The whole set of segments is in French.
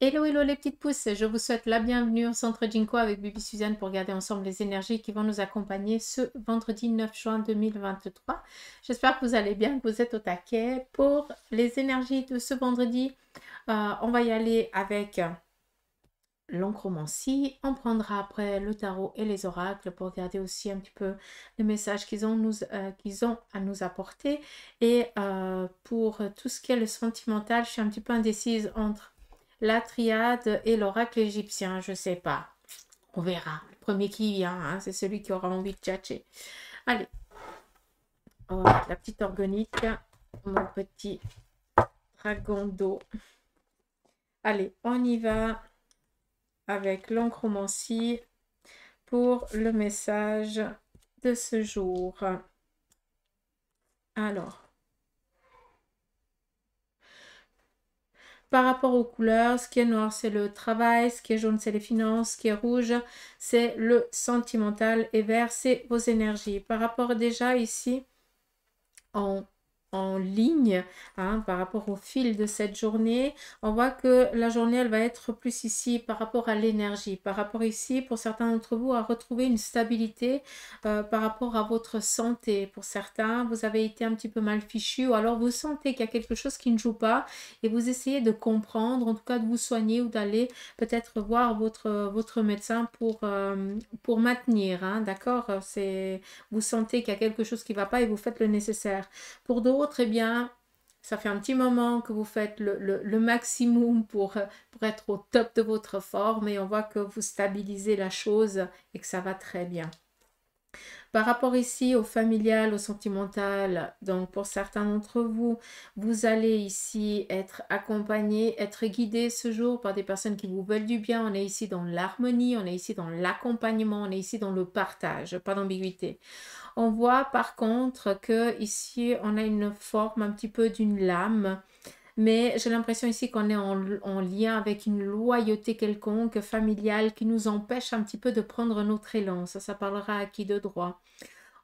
Hello, hello les petites pousses, je vous souhaite la bienvenue au Centre Jinko avec Bibi Suzanne pour regarder ensemble les énergies qui vont nous accompagner ce vendredi 9 juin 2023. J'espère que vous allez bien, que vous êtes au taquet. Pour les énergies de ce vendredi, on va y aller avec l'oncromancie. On prendra après le tarot et les oracles pour regarder aussi un petit peu les messages qu'ils ont à nous apporter. Et pour tout ce qui est le sentimental, je suis un petit peu indécise entre la triade et l'oracle égyptien. Je sais pas. On verra. Le premier qui vient, hein, c'est celui qui aura envie de tchatcher. Allez, on va mettre la petite organique, mon petit dragon d'eau. Allez, on y va avec l'oncromancie pour le message de ce jour. Alors, par rapport aux couleurs, ce qui est noir, c'est le travail, ce qui est jaune, c'est les finances, ce qui est rouge, c'est le sentimental, et vert, c'est vos énergies. Par rapport déjà ici, en ligne, hein, par rapport au fil de cette journée, on voit que la journée, elle va être plus ici par rapport à l'énergie, par rapport ici, pour certains d'entre vous, à retrouver une stabilité par rapport à votre santé. Pour certains, vous avez été un petit peu mal fichu, ou alors vous sentez qu'il y a quelque chose qui ne joue pas, et vous essayez de comprendre, en tout cas de vous soigner, ou d'aller peut-être voir votre médecin pour maintenir, hein, d'accord? Vous sentez qu'il y a quelque chose qui ne va pas et vous faites le nécessaire. Pour d'autres, eh bien, ça fait un petit moment que vous faites le maximum pour être au top de votre forme et on voit que vous stabilisez la chose et que ça va très bien. Par rapport ici au familial, au sentimental, donc pour certains d'entre vous, vous allez ici être accompagné, être guidé ce jour par des personnes qui vous veulent du bien. On est ici dans l'harmonie, on est ici dans l'accompagnement, on est ici dans le partage, pas d'ambiguïté. On voit par contre que ici on a une forme un petit peu d'une lame, mais j'ai l'impression ici qu'on est en lien avec une loyauté quelconque, familiale, qui nous empêche un petit peu de prendre notre élan. Ça parlera à qui de droit.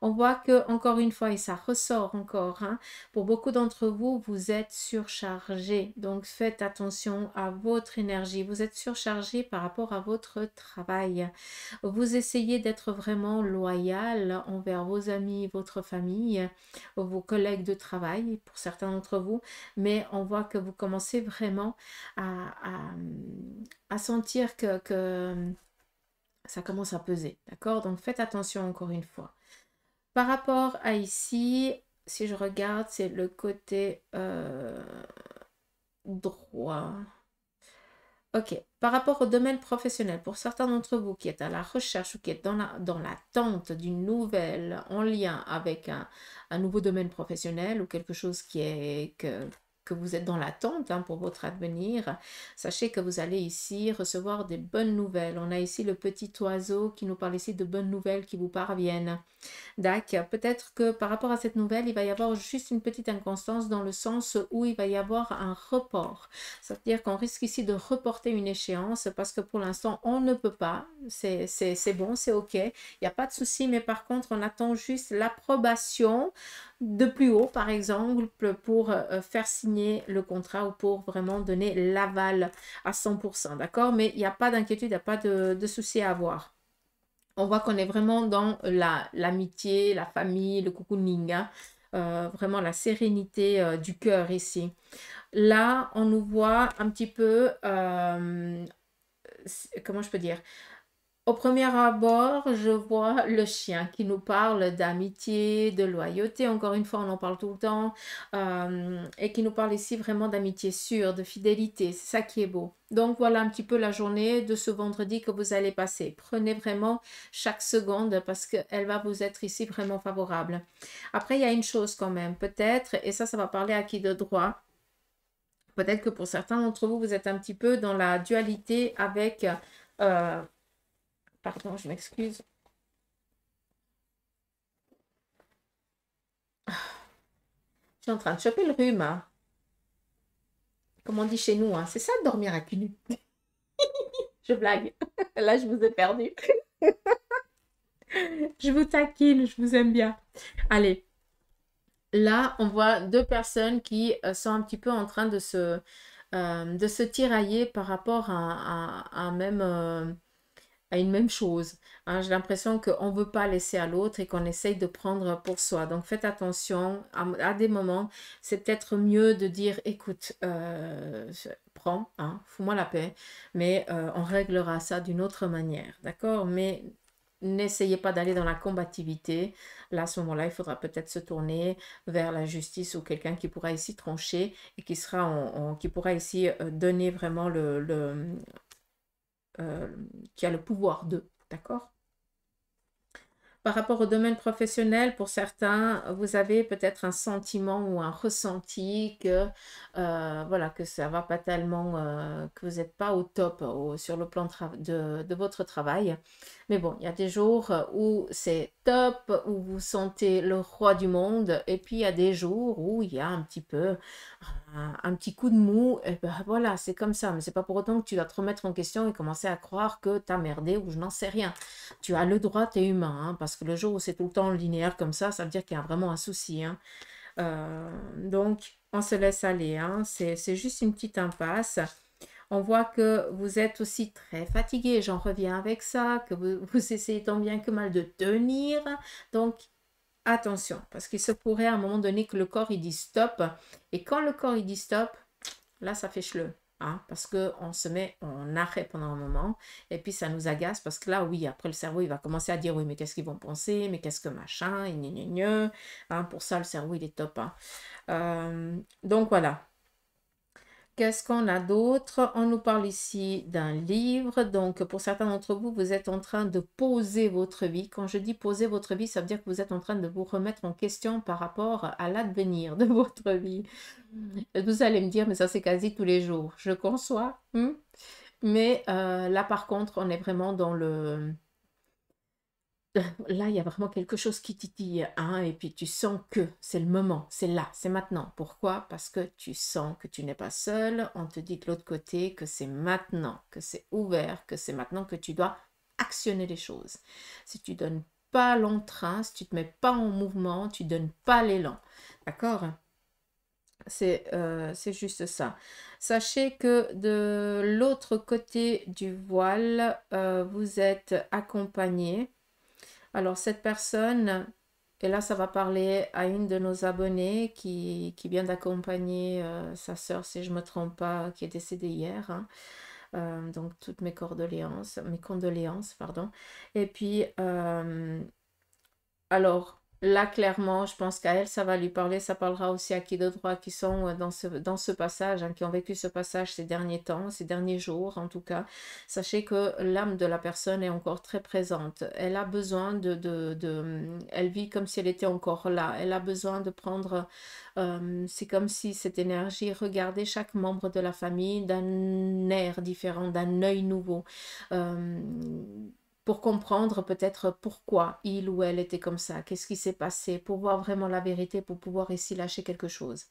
On voit que, encore une fois, et ça ressort encore, hein, pour beaucoup d'entre vous, vous êtes surchargé. Donc, faites attention à votre énergie. Vous êtes surchargé par rapport à votre travail. Vous essayez d'être vraiment loyal envers vos amis, votre famille, vos collègues de travail, pour certains d'entre vous, mais on voit que vous commencez vraiment à sentir que ça commence à peser, d'accord? Donc faites attention encore une fois. Par rapport à ici, si je regarde, c'est le côté droit. Ok, par rapport au domaine professionnel, pour certains d'entre vous qui êtes à la recherche ou qui êtes dans l'attente d'une nouvelle en lien avec un nouveau domaine professionnel ou quelque chose que vous êtes dans l'attente, hein, pour votre avenir, sachez que vous allez ici recevoir des bonnes nouvelles. On a ici le petit oiseau qui nous parle ici de bonnes nouvelles qui vous parviennent. D'accord, peut-être que par rapport à cette nouvelle, il va y avoir juste une petite inconstance dans le sens où il va y avoir un report. C'est-à-dire qu'on risque ici de reporter une échéance parce que pour l'instant, on ne peut pas. C'est bon, c'est OK. Il n'y a pas de souci, mais par contre, on attend juste l'approbation de plus haut, par exemple, pour faire signer le contrat ou pour vraiment donner l'aval à 100%. D'accord? Mais il n'y a pas d'inquiétude, il n'y a pas de souci à avoir. On voit qu'on est vraiment dans l'amitié, la famille, le cocooning, hein. Vraiment la sérénité du cœur ici. Là, on nous voit un petit peu, comment je peux dire? Au premier abord, je vois le chien qui nous parle d'amitié, de loyauté. Encore une fois, on en parle tout le temps. Et qui nous parle ici vraiment d'amitié sûre, de fidélité. C'est ça qui est beau. Donc, voilà un petit peu la journée de ce vendredi que vous allez passer. Prenez vraiment chaque seconde parce qu'elle va vous être ici vraiment favorable. Après, il y a une chose quand même, peut-être, et ça va parler à qui de droit. Peut-être que pour certains d'entre vous, vous êtes un petit peu dans la dualité avec... pardon, je m'excuse. Je suis en train de choper le rhume, hein. Comme on dit chez nous, hein. C'est ça de dormir à cul nu. Je blague. Là, je vous ai perdu. Je vous taquine, je vous aime bien. Allez, là, on voit deux personnes qui sont un petit peu en train de se de se tirailler par rapport à une même chose. Hein. J'ai l'impression qu'on ne veut pas laisser à l'autre et qu'on essaye de prendre pour soi. Donc faites attention à des moments. C'est peut-être mieux de dire, écoute, prends, hein, fous-moi la paix, mais on réglera ça d'une autre manière. D'accord? Mais n'essayez pas d'aller dans la combativité. Là, à ce moment-là, il faudra peut-être se tourner vers la justice ou quelqu'un qui pourra ici trancher et qui sera qui pourra ici donner vraiment euh, qui a le pouvoir de, d'accord? Par rapport au domaine professionnel, pour certains, vous avez peut-être un sentiment ou un ressenti que, voilà, que ça va pas tellement, que vous n'êtes pas au top sur le plan de votre travail. Mais bon, il y a des jours où c'est top, où vous sentez le roi du monde, et puis il y a des jours où il y a un petit peu un petit coup de mou, et ben voilà, c'est comme ça. Mais c'est pas pour autant que tu dois te remettre en question et commencer à croire que t'as merdé ou je n'en sais rien. Tu as le droit, t'es humain, hein, parce que le jour où c'est tout le temps linéaire comme ça veut dire qu'il y a vraiment un souci. Hein. Donc, on se laisse aller. Hein. C'est juste une petite impasse. On voit que vous êtes aussi très fatigué, j'en reviens avec ça, que vous essayez tant bien que mal de tenir. Donc, attention, parce qu'il se pourrait à un moment donné que le corps il dit stop. Et quand le corps il dit stop, là ça fait cheleu. Hein, parce qu'on se met en arrêt pendant un moment et puis ça nous agace parce que là oui après le cerveau il va commencer à dire oui mais qu'est-ce qu'ils vont penser, mais qu'est-ce que machin et gna gna gna. Hein, pour ça le cerveau il est top. Hein. Donc voilà. Qu'est-ce qu'on a d'autre? On nous parle ici d'un livre. Donc, pour certains d'entre vous, vous êtes en train de poser votre vie. Quand je dis poser votre vie, ça veut dire que vous êtes en train de vous remettre en question par rapport à l'avenir de votre vie. Vous allez me dire, mais ça c'est quasi tous les jours. Je conçois. Mais là, par contre, on est vraiment dans le... Là, il y a vraiment quelque chose qui titille, hein, et puis tu sens que c'est le moment, c'est là, c'est maintenant. Pourquoi? Parce que tu sens que tu n'es pas seul, on te dit de l'autre côté que c'est maintenant, que c'est ouvert, que c'est maintenant que tu dois actionner les choses. Si tu donnes pas l'entrain, si tu te mets pas en mouvement, tu donnes pas l'élan. D'accord? C'est juste ça. Sachez que de l'autre côté du voile, vous êtes accompagné. Alors, cette personne, et là, ça va parler à une de nos abonnées qui vient d'accompagner sa sœur, si je ne me trompe pas, qui est décédée hier. Hein. Donc, toutes mes condoléances, pardon. Et puis, alors, là, clairement, je pense qu'à elle, ça va lui parler. Ça parlera aussi à qui de droit qui sont dans ce passage, hein, qui ont vécu ce passage ces derniers temps, ces derniers jours, en tout cas. Sachez que l'âme de la personne est encore très présente. Elle a besoin elle vit comme si elle était encore là. Elle a besoin de prendre... c'est comme si cette énergie regardait chaque membre de la famille d'un air différent, d'un œil nouveau. Euh, pour comprendre peut-être pourquoi il ou elle était comme ça, qu'est-ce qui s'est passé, pour voir vraiment la vérité, pour pouvoir ici lâcher quelque chose.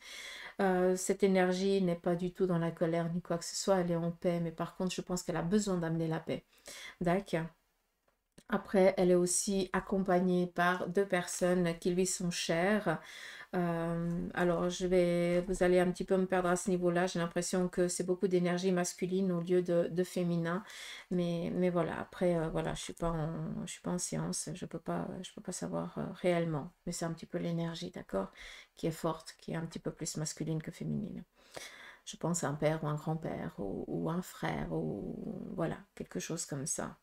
Cette énergie n'est pas du tout dans la colère ni quoi que ce soit, elle est en paix, mais par contre je pense qu'elle a besoin d'amener la paix. D'accord. Après, elle est aussi accompagnée par deux personnes qui lui sont chères. Alors, vous allez un petit peu me perdre à ce niveau-là. J'ai l'impression que c'est beaucoup d'énergie masculine au lieu de féminin. Mais voilà, après, voilà, je suis pas en science. Je peux pas savoir réellement. Mais c'est un petit peu l'énergie, d'accord, qui est forte, qui est un petit peu plus masculine que féminine. Je pense à un père ou un grand-père ou un frère ou voilà, quelque chose comme ça.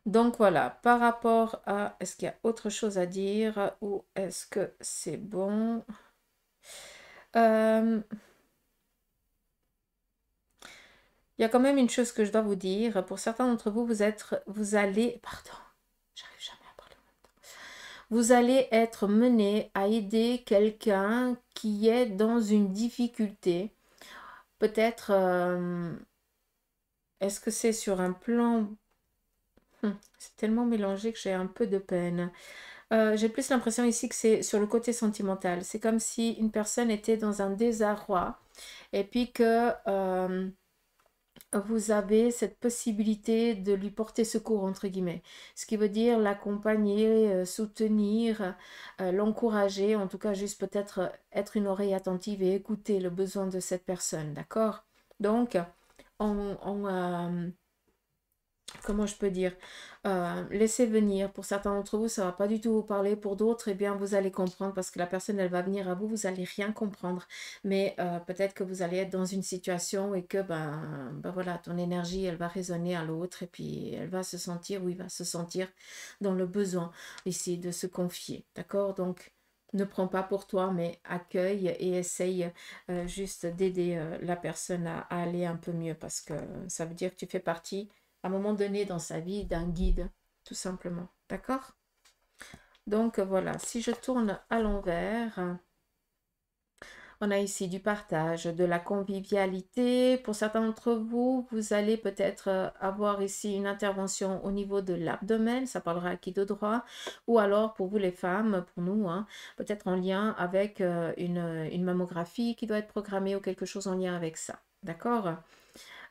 Donc voilà, par rapport à, est-ce qu'il y a autre chose à dire ou est-ce que c'est bon? Il y a quand même une chose que je dois vous dire. Pour certains d'entre vous, vous allez, pardon, j'arrive jamais à parler en même temps. Vous allez être mené à aider quelqu'un qui est dans une difficulté. Peut-être, est-ce que c'est sur un plan... C'est tellement mélangé que j'ai un peu de peine. J'ai plus l'impression ici que c'est sur le côté sentimental. C'est comme si une personne était dans un désarroi et puis que vous avez cette possibilité de lui porter secours, entre guillemets. Ce qui veut dire l'accompagner, soutenir, l'encourager, en tout cas juste peut-être être une oreille attentive et écouter le besoin de cette personne, d'accord? Donc, comment je peux dire, laissez venir. Pour certains d'entre vous, ça va pas du tout vous parler. Pour d'autres, eh bien, vous allez comprendre parce que la personne, elle va venir à vous, vous allez rien comprendre. Mais peut-être que vous allez être dans une situation et que, ben voilà, ton énergie, elle va résonner à l'autre et puis elle va se sentir, ou il va se sentir dans le besoin ici de se confier. D'accord? Donc, ne prends pas pour toi, mais accueille et essaye juste d'aider la personne à aller un peu mieux parce que ça veut dire que tu fais partie à un moment donné dans sa vie d'un guide, tout simplement. D'accord? Donc voilà, si je tourne à l'envers, on a ici du partage, de la convivialité. Pour certains d'entre vous, vous allez peut-être avoir ici une intervention au niveau de l'abdomen, ça parlera à qui de droit, ou alors pour vous les femmes, pour nous, hein, peut-être en lien avec une mammographie qui doit être programmée ou quelque chose en lien avec ça. D'accord?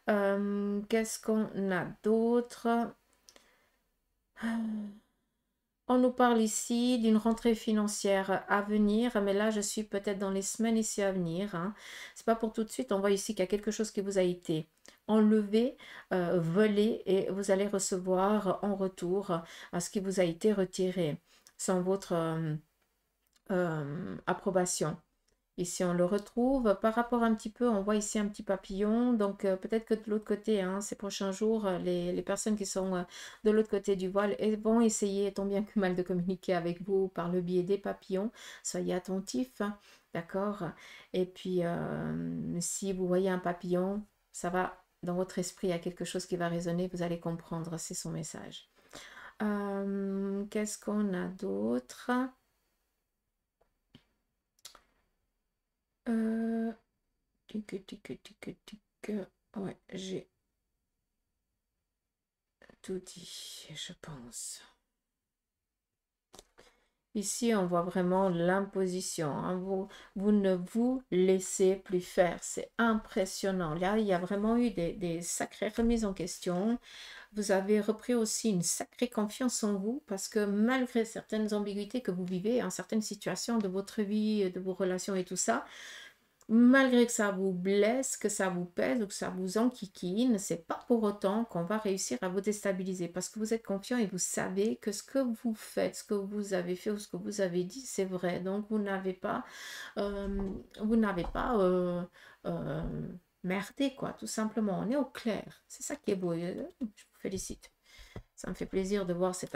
Qu'est-ce qu'on a d'autre? On nous parle ici d'une rentrée financière à venir, mais là je suis peut-être dans les semaines ici à venir. Hein. C'est pas pour tout de suite. On voit ici qu'il y a quelque chose qui vous a été enlevé, volé, et vous allez recevoir en retour ce qui vous a été retiré sans votre approbation. Ici, on le retrouve. Par rapport un petit peu, on voit ici un petit papillon. Donc, peut-être que de l'autre côté, hein, ces prochains jours, les personnes qui sont de l'autre côté du voile vont essayer, tant bien que mal, de communiquer avec vous par le biais des papillons. Soyez attentifs, hein, d'accord? Et puis, si vous voyez un papillon, ça va, dans votre esprit, il y a quelque chose qui va résonner. Vous allez comprendre, c'est son message. Qu'est-ce qu'on a d'autre? Ouais, j'ai tout dit, je pense. Ici, on voit vraiment l'imposition. Hein. Vous ne vous laissez plus faire. C'est impressionnant. Là, il y a vraiment eu des sacrées remises en question. Vous avez repris aussi une sacrée confiance en vous parce que malgré certaines ambiguïtés que vous vivez, en certaines situations de votre vie, de vos relations et tout ça, malgré que ça vous blesse, que ça vous pèse ou que ça vous enquiquine, c'est pas pour autant qu'on va réussir à vous déstabiliser parce que vous êtes confiant et vous savez que ce que vous faites, ce que vous avez fait ou ce que vous avez dit, c'est vrai. Donc vous n'avez pas, vous n'avez pas merdé, quoi, tout simplement. On est au clair. C'est ça qui est beau. Je vous félicite. Ça me fait plaisir de voir cette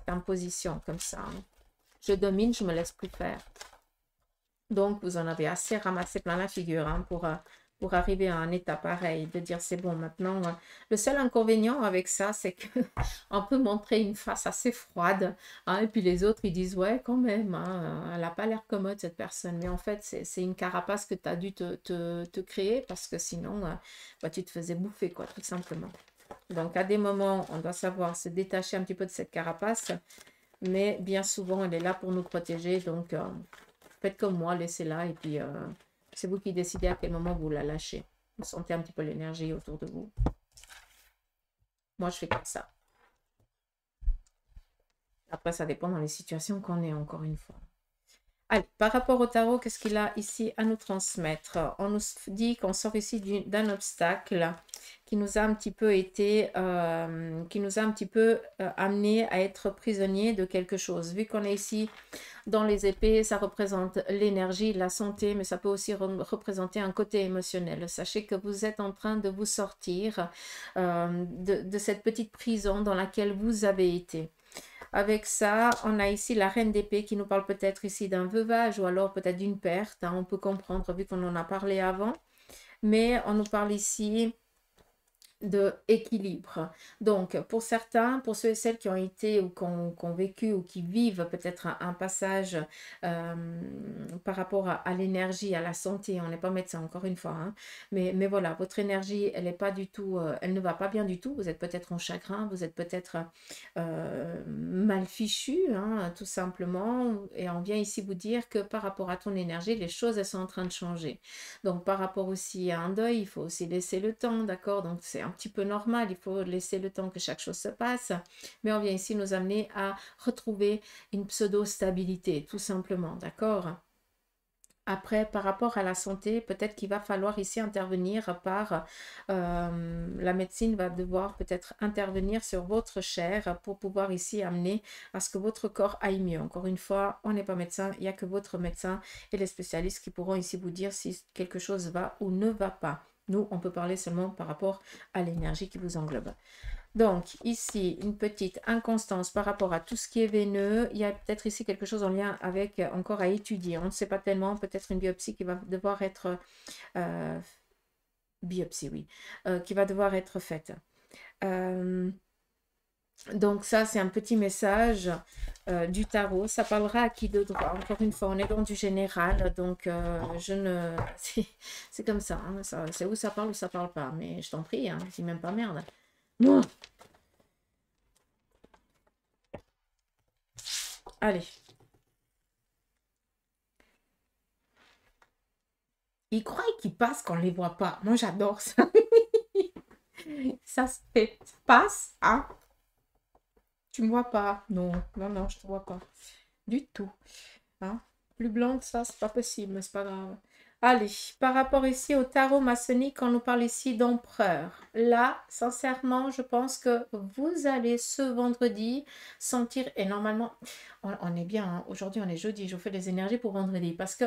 imposition comme ça. Hein. Je domine, je me laisse plus faire. Donc, vous en avez assez ramassé plein la figure hein, pour arriver à un état pareil, de dire c'est bon maintenant. Le seul inconvénient avec ça, c'est qu'on peut montrer une face assez froide. Hein, et puis les autres, ils disent ouais, quand même, hein, elle n'a pas l'air commode cette personne. Mais en fait, c'est une carapace que tu as dû te créer parce que sinon, tu te faisais bouffer, quoi, tout simplement. Donc, à des moments, on doit savoir se détacher un petit peu de cette carapace. Mais bien souvent, elle est là pour nous protéger. Donc, faites comme moi, laissez-la et puis c'est vous qui décidez à quel moment vous la lâchez. Vous sentez un petit peu l'énergie autour de vous. Moi, je fais comme ça. Après, ça dépend dans les situations qu'on est, encore une fois. Allez, par rapport au tarot, qu'est-ce qu'il a ici à nous transmettre? On nous dit qu'on sort ici d'un obstacle qui nous a un petit peu été, amené à être prisonnier de quelque chose. Vu qu'on est ici dans les épées, ça représente l'énergie, la santé, mais ça peut aussi représenter un côté émotionnel. Sachez que vous êtes en train de vous sortir de cette petite prison dans laquelle vous avez été. Avec ça, on a ici la reine d'épée qui nous parle peut-être ici d'un veuvage ou alors peut-être d'une perte. Hein, on peut comprendre vu qu'on en a parlé avant. Mais on nous parle ici de équilibre. Donc, pour certains, pour ceux et celles qui ont été ou qui ont vécu ou qui vivent peut-être un passage par rapport à l'énergie, à la santé, on n'est pas médecin encore une fois, hein, mais voilà, votre énergie, elle n'est pas du tout, elle ne va pas bien du tout. Vous êtes peut-être en chagrin, vous êtes peut-être mal fichu, hein, tout simplement. Et on vient ici vous dire que par rapport à ton énergie, les choses, elles sont en train de changer. Donc, par rapport aussi à un deuil, il faut aussi laisser le temps, d'accord? Donc, c'est un petit peu normal, il faut laisser le temps que chaque chose se passe. Mais on vient ici nous amener à retrouver une pseudo-stabilité, tout simplement, d'accord? Après, par rapport à la santé, peut-être qu'il va falloir ici intervenir par, la médecine va devoir peut-être intervenir sur votre chair pour pouvoir ici amener à ce que votre corps aille mieux. Encore une fois, on n'est pas médecin, il n'y a que votre médecin et les spécialistes qui pourront ici vous dire si quelque chose va ou ne va pas. Nous, on peut parler seulement par rapport à l'énergie qui vous englobe. Donc, ici, une petite inconstance par rapport à tout ce qui est veineux. Il y a peut-être ici quelque chose en lien avec, encore à étudier. On ne sait pas tellement, peut-être une biopsie qui va devoir être, euh, biopsie, oui, qui va devoir être faite. Donc ça, c'est un petit message du tarot. Ça parlera à qui de droit. Encore une fois, on est dans du général, donc je ne... C'est comme ça, hein, c'est où ça parle ou ça parle pas. Mais je t'en prie, hein, je dis même pas merde. Non. Allez. Ils croient qu'ils passent quand on les voit pas. Moi, j'adore ça. Ça se fait. Ça passe, hein? Tu me vois pas. Non, non, non, je te vois pas. Du tout. Hein? Plus blanc que ça, c'est pas possible, mais c'est pas grave. Allez, par rapport ici au tarot maçonnique, on nous parle ici d'empereur. Là, sincèrement, je pense que vous allez ce vendredi sentir, et normalement, on est bien, hein. Aujourd'hui on est jeudi, je vous fais les énergies pour vendredi, parce que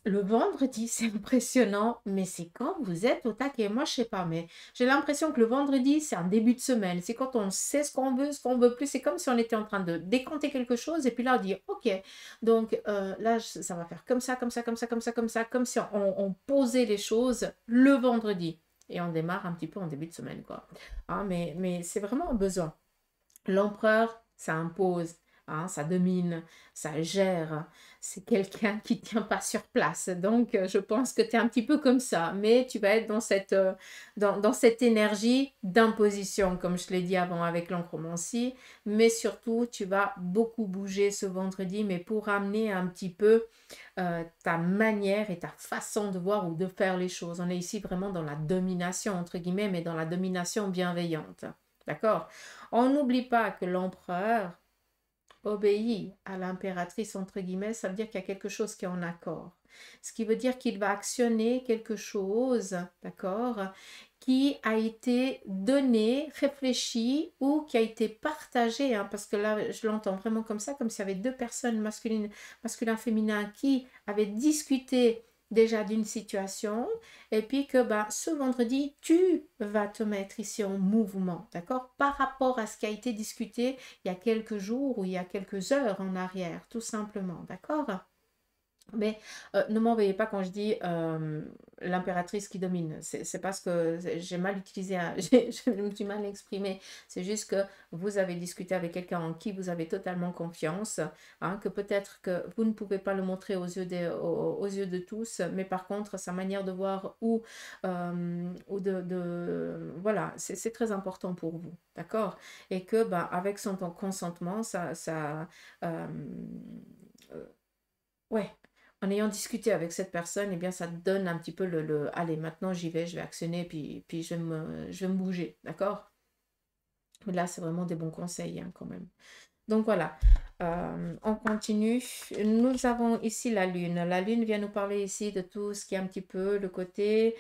le vendredi, c'est impressionnant, mais c'est quand vous êtes au taquet. Moi, je sais pas, mais j'ai l'impression que le vendredi, c'est un début de semaine. C'est quand on sait ce qu'on veut plus. C'est comme si on était en train de décanter quelque chose et puis là, on dit, OK, donc là, ça va faire comme ça, comme ça, comme ça, comme ça, comme ça, comme si on posait les choses le vendredi. Et on démarre un petit peu en début de semaine, quoi. Ah, mais c'est vraiment un besoin. L'empereur, ça impose, hein, ça domine, ça gère. C'est quelqu'un qui ne tient pas sur place. Donc, je pense que tu es un petit peu comme ça. Mais tu vas être dans cette énergie d'imposition, comme je l'ai dit avant avec l'encromancie. Mais surtout, tu vas beaucoup bouger ce vendredi, mais pour amener un petit peu ta manière et ta façon de voir ou de faire les choses. On est ici vraiment dans la domination, entre guillemets, mais dans la domination bienveillante. D'accord? On n'oublie pas que l'empereur obéit à l'impératrice, entre guillemets, ça veut dire qu'il y a quelque chose qui est en accord. Ce qui veut dire qu'il va actionner quelque chose, d'accord, qui a été donné, réfléchi ou qui a été partagé, hein, parce que là, je l'entends vraiment comme ça, comme s'il y avait deux personnes masculines, masculin, féminin, qui avaient discuté déjà d'une situation et puis que bah, ce vendredi, tu vas te mettre ici en mouvement, d'accord, par rapport à ce qui a été discuté il y a quelques jours ou il y a quelques heures en arrière, tout simplement, d'accord? Mais ne m'en veuillez pas quand je dis l'impératrice qui domine. C'est parce que j'ai mal utilisé, je me suis mal exprimée. C'est juste que vous avez discuté avec quelqu'un en qui vous avez totalement confiance, hein, que peut-être que vous ne pouvez pas le montrer aux yeux de tous, mais par contre, sa manière de voir ou voilà, c'est très important pour vous, d'accord? Et que bah, avec son consentement, euh, ouais, en ayant discuté avec cette personne, eh bien, ça te donne un petit peu allez, maintenant j'y vais, je vais actionner, puis je vais me bouger, d'accord? Mais là, c'est vraiment des bons conseils, hein, quand même. Donc voilà, on continue. Nous avons ici la Lune. La Lune vient nous parler ici de tout ce qui est un petit peu le côté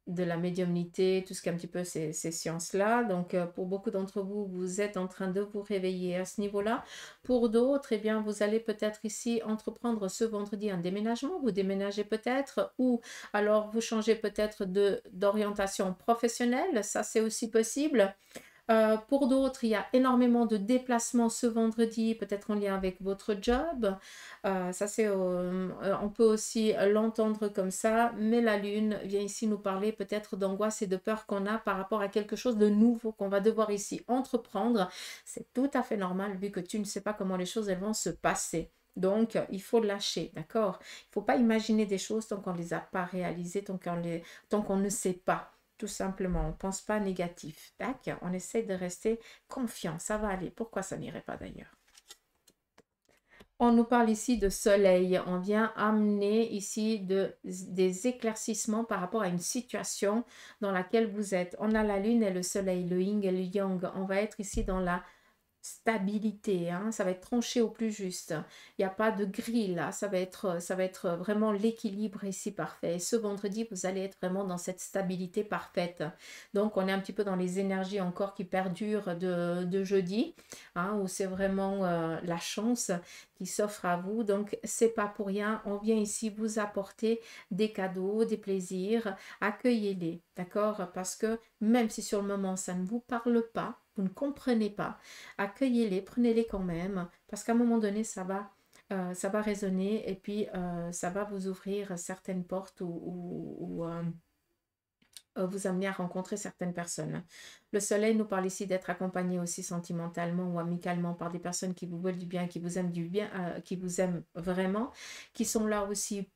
de la médiumnité, tout ce qui est un petit peu ces sciences-là. Donc, pour beaucoup d'entre vous, vous êtes en train de vous réveiller à ce niveau-là. Pour d'autres, eh bien, vous allez peut-être ici entreprendre ce vendredi un déménagement. Vous déménagez peut-être ou alors vous changez peut-être d'orientation professionnelle. Ça, c'est aussi possible. Pour d'autres, il y a énormément de déplacements ce vendredi, peut-être en lien avec votre job. Ça, on peut aussi l'entendre comme ça, mais la lune vient ici nous parler peut-être d'angoisse et de peur qu'on a par rapport à quelque chose de nouveau qu'on va devoir ici entreprendre. C'est tout à fait normal vu que tu ne sais pas comment les choses elles vont se passer. Donc, il faut lâcher, d'accord? Il ne faut pas imaginer des choses tant qu'on ne les a pas réalisées, tant qu'on ne sait pas. Tout simplement, on ne pense pas négatif. Tac, on essaie de rester confiant. Ça va aller. Pourquoi ça n'irait pas d'ailleurs? On nous parle ici de soleil. On vient amener ici des éclaircissements par rapport à une situation dans laquelle vous êtes. On a la lune et le soleil, le yin et le yang. On va être ici dans la stabilité, hein, ça va être tranché au plus juste. Il n'y a pas de grille là, ça va être vraiment l'équilibre ici parfait. Et ce vendredi, vous allez être vraiment dans cette stabilité parfaite. Donc, on est un petit peu dans les énergies encore qui perdurent de jeudi, hein, où c'est vraiment la chance qui s'offre à vous. Donc, c'est pas pour rien. On vient ici vous apporter des cadeaux, des plaisirs. Accueillez-les, d'accord? Parce que même si sur le moment, ça ne vous parle pas, vous ne comprenez pas, accueillez-les, prenez-les quand même, parce qu'à un moment donné, ça va résonner et puis ça va vous ouvrir certaines portes ou vous amener à rencontrer certaines personnes. Le soleil nous parle ici d'être accompagné aussi sentimentalement ou amicalement par des personnes qui vous veulent du bien, qui vous aiment du bien, qui vous aiment vraiment, qui sont là aussi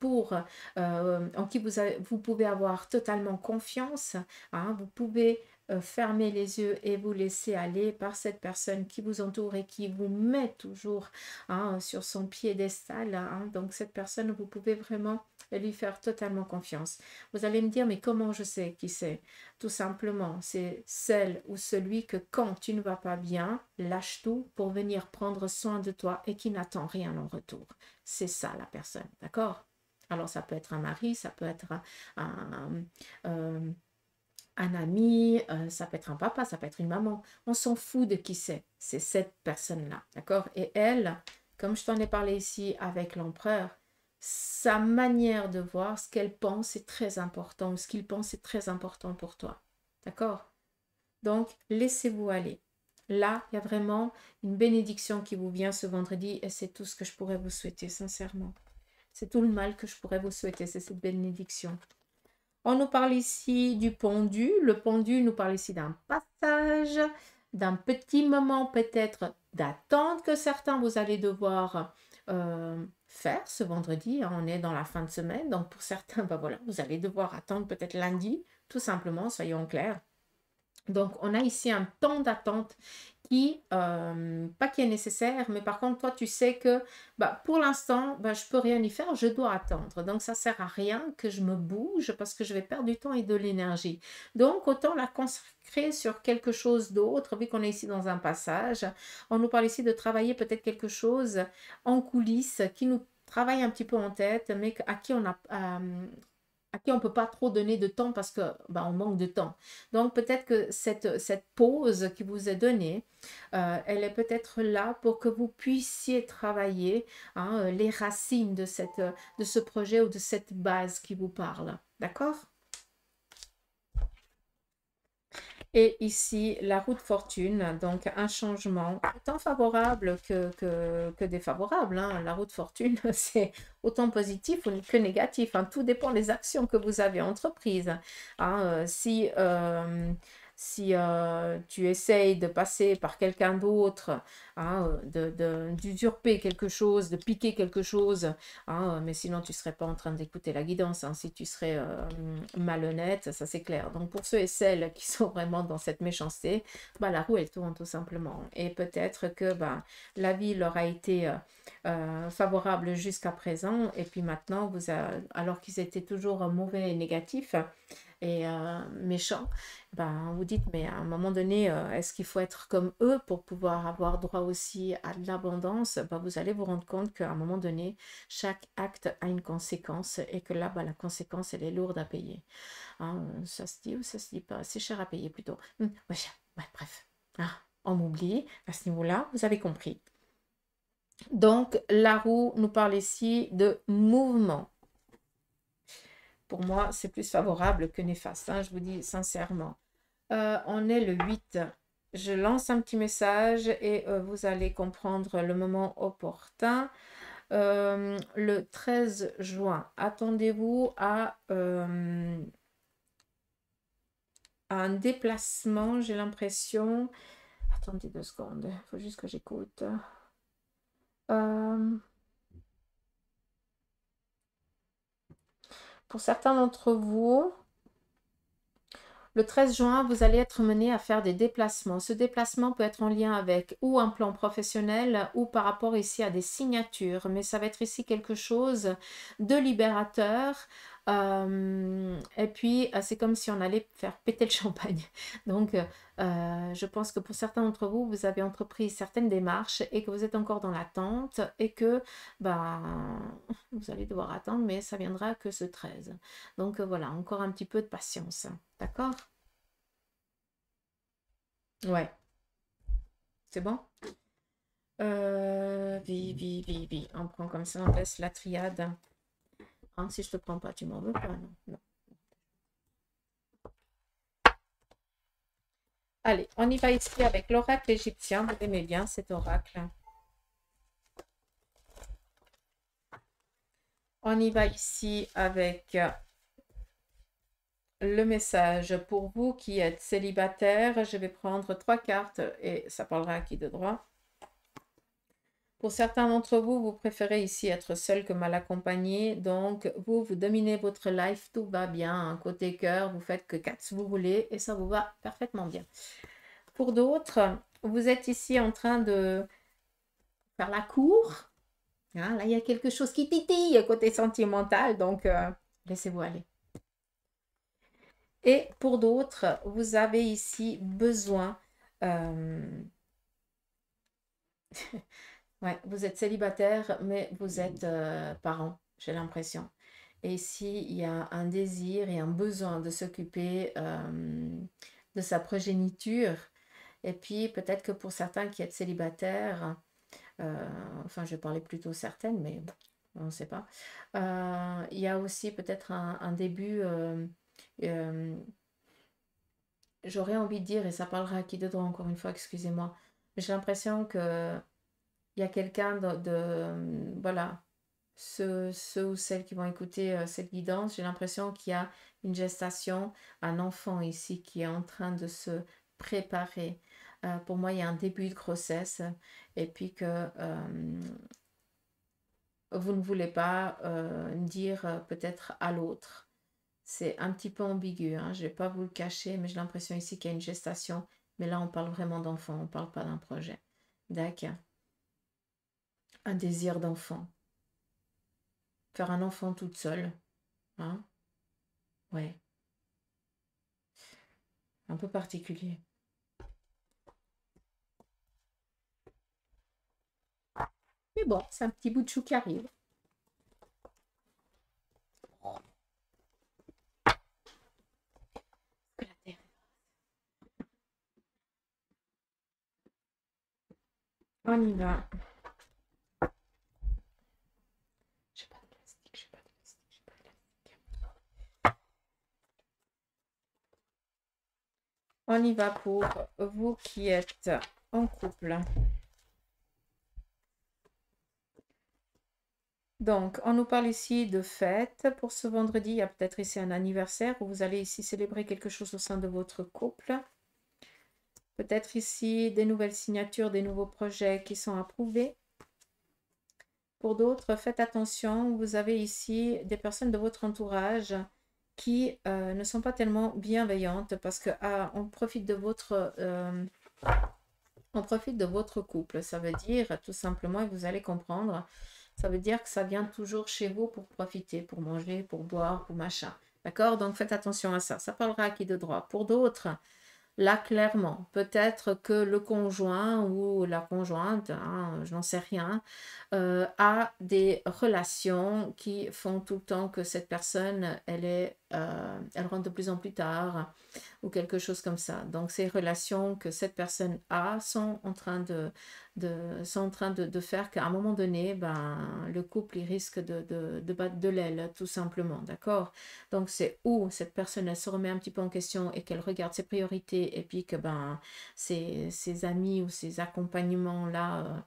en qui vous pouvez avoir totalement confiance, hein, vous pouvez fermer les yeux et vous laisser aller par cette personne qui vous entoure et qui vous met toujours, hein, sur son piédestal, hein. Donc cette personne, vous pouvez vraiment lui faire totalement confiance. Vous allez me dire, mais comment je sais qui c'est? Tout simplement, c'est celle ou celui que quand tu ne vas pas bien, lâche tout pour venir prendre soin de toi et qui n'attend rien en retour. C'est ça la personne, d'accord? Alors ça peut être un mari, ça peut être un ami, ça peut être un papa, ça peut être une maman. On s'en fout de qui c'est. C'est cette personne-là, d'accord? Et elle, comme je t'en ai parlé ici avec l'empereur, sa manière de voir, ce qu'elle pense est très important, ce qu'il pense est très important pour toi. D'accord? Donc, laissez-vous aller. Là, il y a vraiment une bénédiction qui vous vient ce vendredi et c'est tout ce que je pourrais vous souhaiter, sincèrement. C'est tout le mal que je pourrais vous souhaiter, c'est cette bénédiction. On nous parle ici du pendu. Le pendu nous parle ici d'un passage, d'un petit moment peut-être d'attente que certains vous allez devoir faire ce vendredi. On est dans la fin de semaine, donc pour certains, ben voilà, vous allez devoir attendre peut-être lundi, tout simplement, soyons clairs. Donc, on a ici un temps d'attente pas qui est nécessaire, mais par contre, toi, tu sais que pour l'instant, je ne peux rien y faire, je dois attendre. Donc, ça ne sert à rien que je me bouge parce que je vais perdre du temps et de l'énergie. Donc, autant la consacrer sur quelque chose d'autre, vu qu'on est ici dans un passage. On nous parle ici de travailler peut-être quelque chose en coulisses qui nous travaille un petit peu en tête, mais à qui on ne peut pas trop donner de temps parce que on manque de temps. Donc peut-être que cette pause qui vous est donnée, elle est peut-être là pour que vous puissiez travailler, hein, les racines de ce projet ou de cette base qui vous parle. D'accord? Et ici, la roue de fortune, donc un changement autant favorable que défavorable, hein. La roue de fortune, c'est autant positif que négatif, hein. Tout dépend des actions que vous avez entreprises, hein. Si tu essayes de passer par quelqu'un d'autre, hein, d'usurper quelque chose, de piquer quelque chose, hein, mais sinon tu ne serais pas en train d'écouter la guidance, hein, si tu serais malhonnête, ça c'est clair. Donc pour ceux et celles qui sont vraiment dans cette méchanceté, la roue elle tourne tout simplement. Et peut-être que la vie leur a été favorable jusqu'à présent, et puis maintenant, alors qu'ils étaient toujours mauvais et négatifs, et méchants, vous dites, mais à un moment donné, est-ce qu'il faut être comme eux pour pouvoir avoir droit aussi à de l'abondance? Vous allez vous rendre compte qu'à un moment donné, chaque acte a une conséquence et que là, la conséquence, elle est lourde à payer. Hein, ça se dit ou ça se dit pas? C'est cher à payer plutôt. Ouais, bref. On m'oublie à ce niveau-là, vous avez compris. Donc, la roue nous parle ici de mouvement. Pour moi, c'est plus favorable que néfaste, hein, je vous dis sincèrement. On est le 8 je lance un petit message et vous allez comprendre le moment opportun. Le 13 juin, attendez-vous à un déplacement, j'ai l'impression. Attendez 2 secondes, il faut juste que j'écoute. Pour certains d'entre vous, le 13 juin, vous allez être mené à faire des déplacements. Ce déplacement peut être en lien avec ou un plan professionnel ou par rapport ici à des signatures, mais ça va être ici quelque chose de libérateur. Et puis, c'est comme si on allait faire péter le champagne. Donc, je pense que pour certains d'entre vous, vous avez entrepris certaines démarches et que vous êtes encore dans l'attente et que vous allez devoir attendre, mais ça viendra que ce 13. Donc, voilà, encore un petit peu de patience. D'accord? Ouais, c'est bon? Vi. On prend comme ça, on laisse la triade. Hein, si je te prends pas, tu m'en veux pas, non? Non. Allez, on y va ici avec l'oracle égyptien. Vous aimez bien cet oracle. On y va ici avec le message pour vous qui êtes célibataire. Je vais prendre 3 cartes et ça parlera à qui de droit. Pour certains d'entre vous, vous préférez ici être seul que mal accompagné. Donc, vous dominez votre life, tout va bien. Hein. Côté cœur, vous faites que 4 si vous voulez et ça vous va parfaitement bien. Pour d'autres, vous êtes ici en train de faire la cour. Hein, là, il y a quelque chose qui titille côté sentimental, donc laissez-vous aller. Et pour d'autres, vous avez ici besoin... ouais, vous êtes célibataire, mais vous êtes parent, j'ai l'impression. Et ici, il y a un désir et un besoin de s'occuper de sa progéniture. Et puis, peut-être que pour certains qui êtes célibataires, enfin, je vais parler plutôt certaines, mais on ne sait pas. Il y a aussi peut-être un début, j'aurais envie de dire, et ça parlera à qui de droit, encore une fois, excusez-moi, mais j'ai l'impression que il y a quelqu'un voilà, ceux ou celles qui vont écouter cette guidance, j'ai l'impression qu'il y a une gestation, un enfant ici qui est en train de se préparer. Pour moi, il y a un début de grossesse et puis que vous ne voulez pas dire peut-être à l'autre. C'est un petit peu ambigu, hein, je ne vais pas vous le cacher, mais j'ai l'impression ici qu'il y a une gestation. Mais là, on parle vraiment d'enfant, on ne parle pas d'un projet. D'accord. Un désir d'enfant. Faire un enfant toute seule. Hein? Ouais. Un peu particulier. Mais bon, c'est un petit bout de chou qui arrive. On y va. J'ai pas de plastique, j'ai pas de plastique, j'ai pas de plastique. On y va pour vous qui êtes en couple. Donc, on nous parle ici de fête. Pour ce vendredi, il y a peut-être ici un anniversaire où vous allez ici célébrer quelque chose au sein de votre couple. Peut-être ici des nouvelles signatures, des nouveaux projets qui sont approuvés. Pour d'autres, faites attention, vous avez ici des personnes de votre entourage qui ne sont pas tellement bienveillantes parce que on profite de votre couple. Ça veut dire tout simplement, et vous allez comprendre, ça veut dire que ça vient toujours chez vous pour profiter, pour manger, pour boire, pour machin. D'accord? Donc faites attention à ça. Ça parlera à qui de droit. Pour d'autres, là, clairement, peut-être que le conjoint ou la conjointe, hein, je n'en sais rien, a des relations qui font tout le temps que cette personne, elle est elle rentre de plus en plus tard ou quelque chose comme ça. Donc ces relations que cette personne a sont en train de faire qu'à un moment donné, ben, le couple il risque de battre de l'aile, tout simplement, d'accord? Donc c'est où cette personne elle se remet un petit peu en question et qu'elle regarde ses priorités et puis que ben ses amis ou ses accompagnements là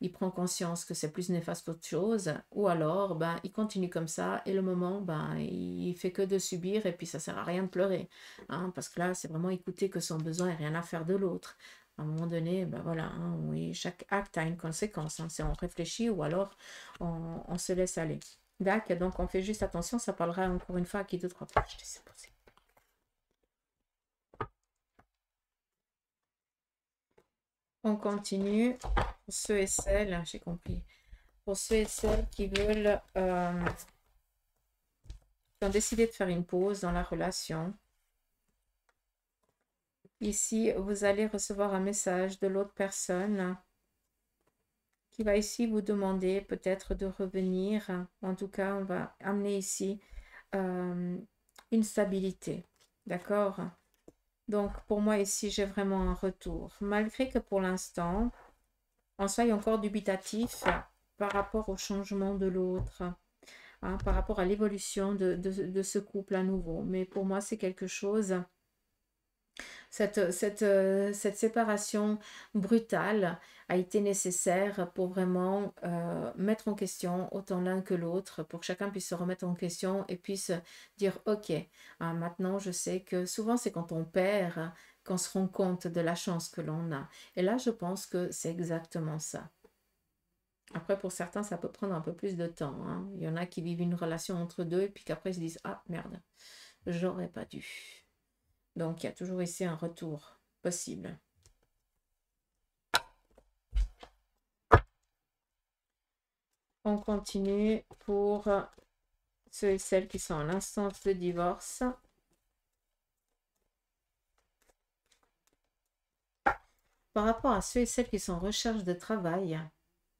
il prend conscience que c'est plus néfaste qu'autre chose, ou alors ben, il continue comme ça et le moment, ben, il fait que de subir et puis ça sert à rien de pleurer, hein, parce que là, c'est vraiment écouter que son besoin et rien à faire de l'autre. À un moment donné, ben voilà, hein, oui, chaque acte a une conséquence, hein, c'est on réfléchit ou alors on se laisse aller. D'accord, donc on fait juste attention, ça parlera encore une fois à qui deux, trois fois. Je te sais poser. On continue. Pour ceux et celles, j'ai compris. Pour ceux et celles qui veulent qui ont décidé de faire une pause dans la relation. Ici, vous allez recevoir un message de l'autre personne qui va ici vous demander peut-être de revenir. En tout cas, on va amener ici une stabilité. D'accord? Donc, pour moi, ici, j'ai vraiment un retour. Malgré que pour l'instant, on soit encore dubitatif par rapport au changement de l'autre. Hein, par rapport à l'évolution de ce couple à nouveau. Mais pour moi, c'est quelque chose, cette séparation brutale a été nécessaire pour vraiment mettre en question autant l'un que l'autre, pour que chacun puisse se remettre en question et puisse dire, OK, hein, maintenant je sais que souvent c'est quand on perd qu'on se rend compte de la chance que l'on a. Et là, je pense que c'est exactement ça. Après, pour certains, ça peut prendre un peu plus de temps, hein. Il y en a qui vivent une relation entre deux et puis qu'après ils se disent, ah merde, j'aurais pas dû. Donc, il y a toujours ici un retour possible. On continue pour ceux et celles qui sont en instance de divorce. Par rapport à ceux et celles qui sont en recherche de travail,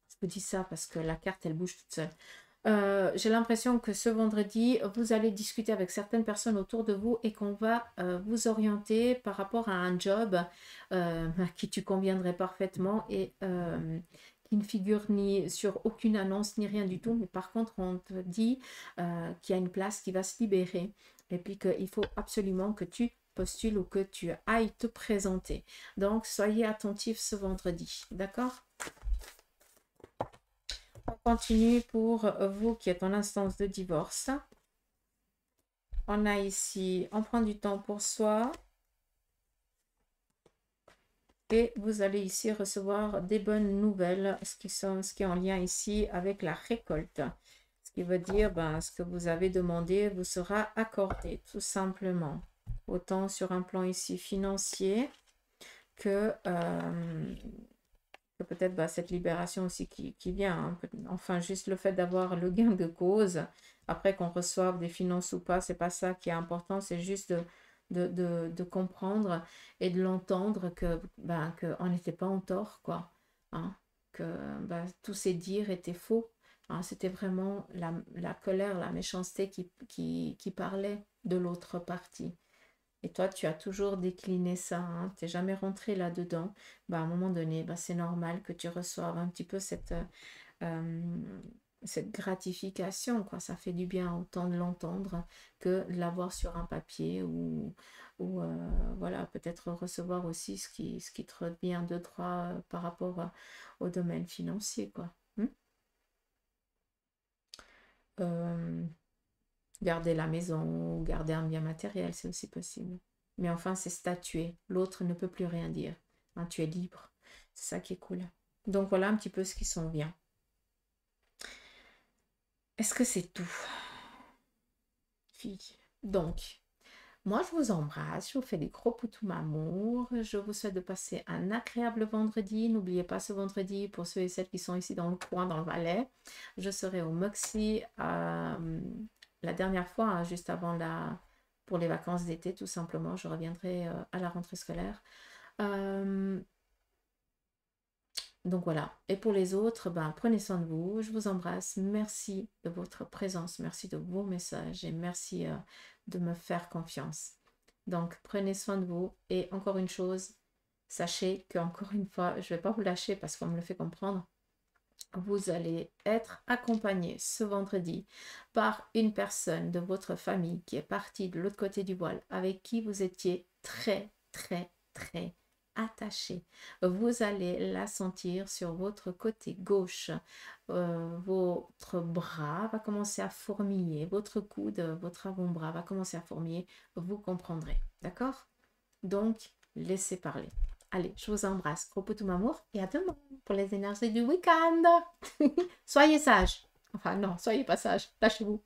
je vous dis ça parce que la carte, elle bouge toute seule. J'ai l'impression que ce vendredi, vous allez discuter avec certaines personnes autour de vous et qu'on va vous orienter par rapport à un job qui tu conviendrait parfaitement et qui ne figure ni sur aucune annonce ni rien du tout. Mais par contre, on te dit qu'il y a une place qui va se libérer et puis qu'il faut absolument que tu postules ou que tu ailles te présenter. Donc, soyez attentifs ce vendredi. D'accord? On continue pour vous qui êtes en instance de divorce. On a ici, on prend du temps pour soi. Et vous allez ici recevoir des bonnes nouvelles, ce qui est en lien ici avec la récolte. Ce qui veut dire, ben, ce que vous avez demandé vous sera accordé, tout simplement. Autant sur un plan ici financier que peut-être bah, cette libération aussi qui vient. Hein. Enfin, juste le fait d'avoir le gain de cause, après qu'on reçoive des finances ou pas, c'est pas ça qui est important, c'est juste de comprendre et de l'entendre que on n'était pas en tort, quoi. Hein. Que bah, tous ces dires étaient faux. Hein. C'était vraiment la colère, la méchanceté qui parlait de l'autre partie. Et toi, tu as toujours décliné ça, hein, tu n'es jamais rentré là-dedans. Bah, à un moment donné, bah, c'est normal que tu reçoives un petit peu cette gratification, quoi. Ça fait du bien autant de l'entendre que de l'avoir sur un papier ou voilà, peut-être recevoir aussi ce qui te revient de droit par rapport au domaine financier, quoi. Euh, Garder la maison ou garder un bien matériel, c'est aussi possible. Mais enfin, c'est statué. L'autre ne peut plus rien dire. Hein, tu es libre. C'est ça qui est cool. Donc voilà un petit peu ce qui s'en vient. Est-ce que c'est tout, fille? Donc, moi, je vous embrasse. Je vous fais des gros poutous m'amour. Je vous souhaite de passer un agréable vendredi. N'oubliez pas ce vendredi, pour ceux et celles qui sont ici dans le coin, dans le Valais, je serai au Moxie la dernière fois, hein, juste avant pour les vacances d'été, tout simplement. Je reviendrai à la rentrée scolaire. Donc voilà. Et pour les autres, ben, prenez soin de vous. Je vous embrasse. Merci de votre présence. Merci de vos messages. Et merci de me faire confiance. Donc, prenez soin de vous. Et encore une chose, sachez qu'encore une fois, je ne vais pas vous lâcher parce qu'on me le fait comprendre. Vous allez être accompagné ce vendredi par une personne de votre famille qui est partie de l'autre côté du voile, avec qui vous étiez très, très, très attaché. Vous allez la sentir sur votre côté gauche. Votre bras va commencer à fourmiller, votre coude, votre avant-bras va commencer à fourmiller. Vous comprendrez, d'accord? Donc, laissez parler. Allez, je vous embrasse. Gros poutou amour et à demain pour les énergies du week-end. Soyez sages. Enfin, non, soyez pas sages. Lâchez-vous.